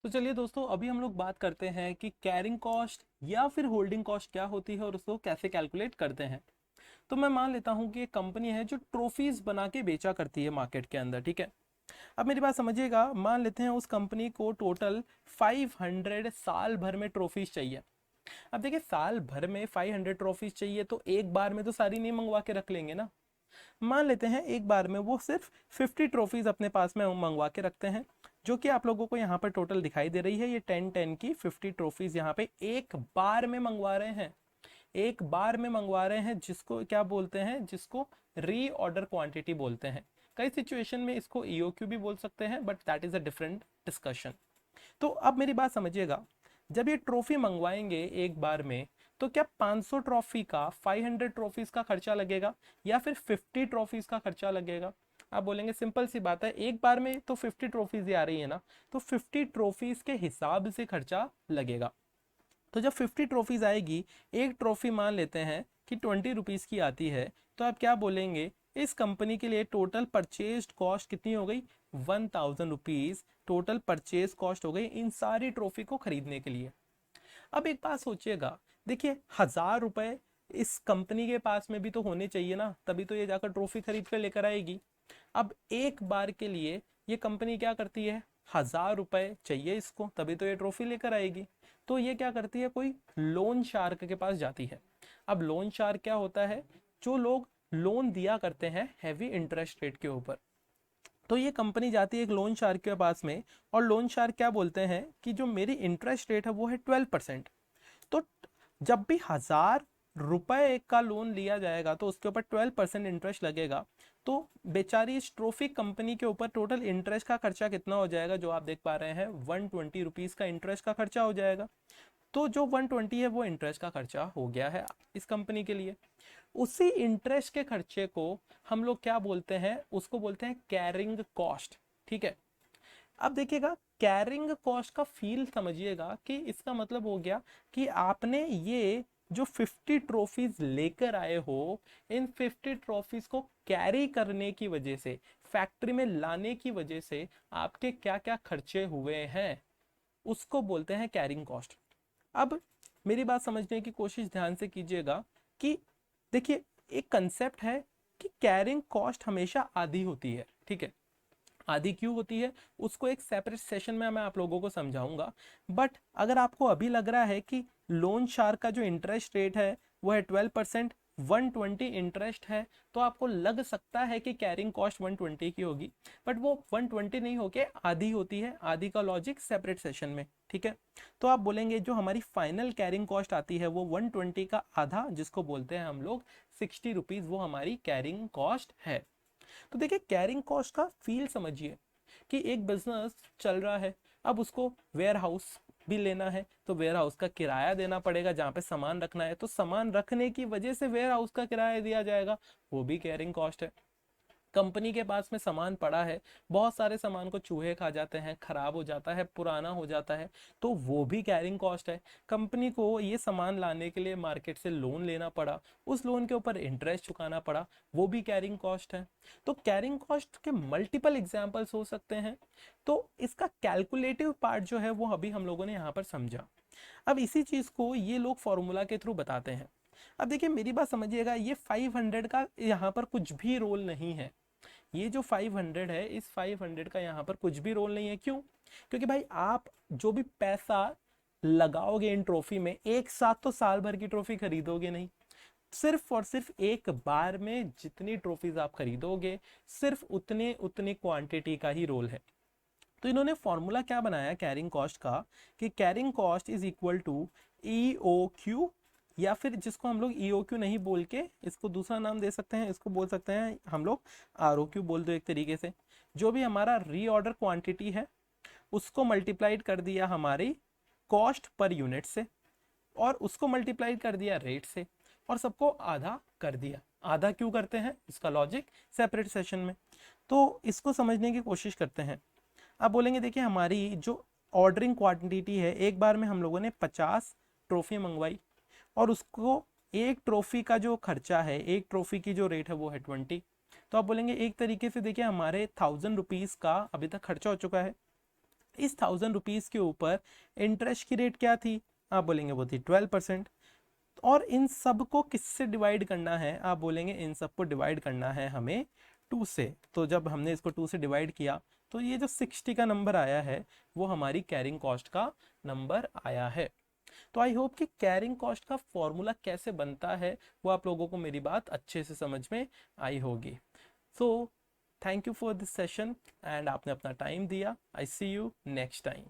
तो चलिए दोस्तों, अभी हम लोग बात करते हैं कि कैरिंग कॉस्ट या फिर होल्डिंग कॉस्ट क्या होती है और उसको कैसे कैलकुलेट करते हैं। तो मैं मान लेता हूं कि एक कंपनी है जो ट्रॉफीज बना के बेचा करती है मार्केट के अंदर, ठीक है। अब मेरी बात समझिएगा, मान लेते हैं उस कंपनी को टोटल 500 साल भर में ट्रॉफीज चाहिए। अब देखिए, साल भर में 500 ट्रॉफीज चाहिए तो एक बार में तो सारी नहीं मंगवा के रख लेंगे ना। मान लेते हैं एक बार में वो सिर्फ 50 ट्रॉफीज अपने पास में मंगवा के रखते हैं, जो कि आप लोगों को यहाँ पर टोटल दिखाई दे रही है। ये 10-10 की 50 ट्रॉफीज यहाँ पे एक बार में मंगवा रहे हैं। एक बार में मंगवा रहे हैं, जिसको क्या बोलते हैं, जिसको री ऑर्डर क्वांटिटी बोलते हैं। कई सिचुएशन में इसको ईओक्यू भी बोल सकते हैं, but that is a different discussion. तो अब मेरी बात समझिएगा, जब ये ट्रॉफी मंगवाएंगे एक बार में, तो क्या 500 ट्रॉफी का 500 ट्रॉफीज का खर्चा लगेगा या फिर 50 ट्रॉफीज का खर्चा लगेगा? आप बोलेंगे सिंपल सी बात है, एक बार में तो 50 ट्रॉफीज ही आ रही है ना, तो 50 ट्रॉफीज के हिसाब से खर्चा लगेगा। तो जब 50 ट्रॉफीज आएगी, एक ट्रॉफी मान लेते हैं कि 20 रुपीज़ की आती है, तो आप क्या बोलेंगे, इस कंपनी के लिए टोटल परचेज कॉस्ट कितनी हो गई? 1000 रुपीज़ टोटल परचेज कॉस्ट हो गई इन सारी ट्रॉफी को खरीदने के लिए। अब एक बात सोचिएगा, देखिए 1000 रुपए इस कंपनी के पास में भी तो होने चाहिए ना, तभी तो ये जाकर ट्रॉफी खरीद कर लेकर आएगी। अब एक बार के लिए ये कंपनी क्या करती है, 1000 रुपए चाहिए इसको, तभी तो ये ट्रॉफी लेकर आएगी। तो ये क्या करती है, कोई लोन शार्क के पास जाती है। अब लोन शार्क क्या होता है? जो लोग लोन दिया करते हैं हैवी इंटरेस्ट रेट के ऊपर। तो ये कंपनी जाती है एक लोन शार्क के पास में, और लोन शार्क क्या बोलते हैं कि जो मेरी इंटरेस्ट रेट है वो है 12%। तो जब भी 1000 रुपए का लोन लिया जाएगा तो उसके ऊपर 12% इंटरेस्ट लगेगा। तो बेचारी इस ट्रॉफी कंपनी के ऊपर टोटल इंटरेस्ट का खर्चा कितना हो जाएगा, जो आप देख पा रहे हैं, 120 रुपीज़ का इंटरेस्ट का खर्चा हो जाएगा। तो जो 120 है वो इंटरेस्ट का खर्चा हो गया है इस कंपनी के लिए। उसी इंटरेस्ट के खर्चे को हम लोग क्या बोलते हैं, उसको बोलते हैं कैरिंग कॉस्ट, ठीक है। अब देखिएगा, कैरिंग कॉस्ट का फील समझिएगा कि इसका मतलब हो गया कि आपने ये जो 50 ट्रॉफीज लेकर आए हो, इन 50 ट्रॉफीज को कैरी करने की वजह से, फैक्ट्री में लाने की वजह से आपके क्या क्या खर्चे हुए हैं, उसको बोलते हैं कैरिंग कॉस्ट। अब मेरी बात समझने की कोशिश ध्यान से कीजिएगा कि देखिए, एक कंसेप्ट है कि कैरिंग कॉस्ट हमेशा आधी होती है, ठीक है। आधी क्यों होती है उसको एक सेपरेट सेशन में मैं आप लोगों को समझाऊंगा। बट अगर आपको अभी लग रहा है कि लोन शार्क का जो इंटरेस्ट रेट है वो है 12%, 120 इंटरेस्ट है, तो आपको लग सकता है कि कैरिंग कॉस्ट 120 की होगी। बट वो 120 नहीं होके आधी होती है। आधी का लॉजिक सेपरेट सेशन में, ठीक है। तो आप बोलेंगे जो हमारी फाइनल कैरिंग कॉस्ट आती है वो 120 का आधा, जिसको बोलते हैं हम लोग 60 रुपीज़, वो हमारी कैरिंग कॉस्ट है। तो देखिए, कैरिंग कॉस्ट का फील समझिए कि एक बिजनेस चल रहा है, अब उसको वेयर हाउस भी लेना है, तो वेयर हाउस का किराया देना पड़ेगा, जहाँ पे सामान रखना है, तो सामान रखने की वजह से वेयर हाउस का किराया दिया जाएगा, वो भी कैरिंग कॉस्ट है। कंपनी के पास में सामान पड़ा है, बहुत सारे सामान को चूहे खा जाते हैं, खराब हो जाता है, पुराना हो जाता है, तो वो भी कैरिंग कॉस्ट है। कंपनी को ये सामान लाने के लिए मार्केट से लोन लेना पड़ा, उस लोन के ऊपर इंटरेस्ट चुकाना पड़ा, वो भी कैरिंग कॉस्ट है। तो कैरिंग कॉस्ट के मल्टीपल एग्जाम्पल्स हो सकते हैं। तो इसका कैलकुलेटिव पार्ट जो है वो अभी हम लोगों ने यहाँ पर समझा। अब इसी चीज को ये लोग फॉर्मूला के थ्रू बताते हैं। अब देखिए, मेरी बात समझिएगा, ये 500 का यहाँ पर कुछ भी रोल नहीं है। ये जो 500 है, इस 500 का यहाँ पर कुछ भी रोल नहीं है। क्यों? क्योंकि भाई, आप जो भी पैसा लगाओगे इन ट्रॉफी में, एक साथ तो साल भर की ट्रॉफी खरीदोगे नहीं। सिर्फ और सिर्फ एक बार में जितनी ट्रॉफीज आप खरीदोगे, सिर्फ उतने उतने क्वांटिटी का ही रोल है। तो इन्होंने फॉर्मूला क्या बनाया कैरिंग कॉस्ट का, कि carrying cost is equal to E O Q, या फिर जिसको हम लोग ई ओ क्यू नहीं बोल के इसको दूसरा नाम दे सकते हैं, इसको बोल सकते हैं हम लोग आर ओ क्यू बोल दो एक तरीके से। जो भी हमारा रीऑर्डर क्वांटिटी है उसको मल्टीप्लाइड कर दिया हमारी कॉस्ट पर यूनिट से, और उसको मल्टीप्लाइड कर दिया रेट से, और सबको आधा कर दिया। आधा क्यों करते हैं, इसका लॉजिक सेपरेट सेशन में। तो इसको समझने की कोशिश करते हैं। आप बोलेंगे देखिए, हमारी जो ऑर्डरिंग क्वांटिटी है, एक बार में हम लोगों ने 50 ट्रॉफी मंगवाई, और उसको एक ट्रॉफी का जो खर्चा है, एक ट्रॉफी की जो रेट है वो है 20। तो आप बोलेंगे एक तरीके से देखिए, हमारे 1000 रुपीज़ का अभी तक खर्चा हो चुका है। इस 1000 रुपीज़ के ऊपर इंटरेस्ट की रेट क्या थी, आप बोलेंगे वो थी 12%। और इन सब को किससे डिवाइड करना है, आप बोलेंगे इन सब को डिवाइड करना है हमें 2 से। तो जब हमने इसको 2 से डिवाइड किया तो ये जो 60 का नंबर आया है वो हमारी कैरिंग कॉस्ट का नंबर आया है। तो आई होप कि कैरिंग कॉस्ट का फॉर्मूला कैसे बनता है वो आप लोगों को मेरी बात अच्छे से समझ में आई होगी। So thank you for this session and आपने अपना टाइम दिया। आई सी यू नेक्स्ट टाइम।